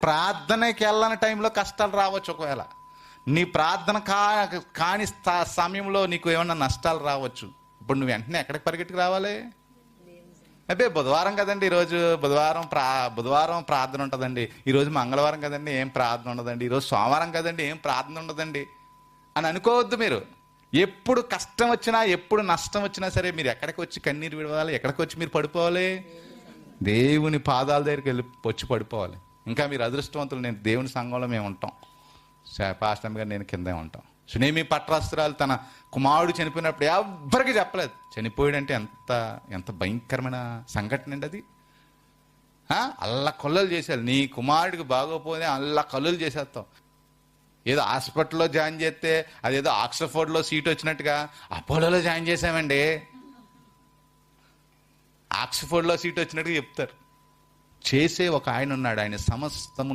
ప్రార్థనకి వెళ్ళని టైంలో కష్టాలు రావచ్చు. ఒకవేళ నీ ప్రార్థన కాని సమయంలో నీకు ఏమన్నా నష్టాలు రావచ్చు. ఇప్పుడు నువ్వు వెంటనే ఎక్కడికి పరిగెట్టుకు రావాలి? అబ్బే బుధవారం కదండి ఈరోజు, బుధవారం ప్రార్థన ఉంటుందండి, ఈరోజు మంగళవారం కదండి ఏం ప్రార్థన ఉండదండి, ఈరోజు సోమవారం కదండి ఏం ప్రార్థన ఉండదండి అని అనుకోవద్దు. మీరు ఎప్పుడు కష్టం వచ్చినా, ఎప్పుడు నష్టం వచ్చినా సరే మీరు ఎక్కడికి వచ్చి కన్నీరు విడవాలి? ఎక్కడికి వచ్చి మీరు పడిపోవాలి? దేవుని పాదాల దగ్గరికి వెళ్ళి వచ్చి పడిపోవాలి. ఇంకా మీరు అదృష్టవంతులు. నేను దేవుని సంఘంలో మేము ఉంటాం, పాస్టర్ గారు నేను కిందే ఉంటాం. సునేమి పట్టరాస్తురాలు తన కుమారుడు చనిపోయినప్పుడు ఎవ్వరికి చెప్పలేదు. చనిపోయాడంటే ఎంత భయంకరమైన సంఘటన అండి అది. అల్లా కొల్లలు చేశారు. నీ కుమారుడికి బాగోపోతే అల్లా కొల్లలు చేసేస్తావు. ఏదో హాస్పిటల్లో జాయిన్ చేస్తే అదేదో ఆక్స్ఫర్డ్లో సీట్ వచ్చినట్టుగా అపోలోలో జాయిన్ చేసామండి, ఆక్స్ఫర్డ్లో సీట్ వచ్చినట్టుగా చెప్తారు. చేసే ఒక ఆయన ఉన్నాడు, ఆయన సమస్తము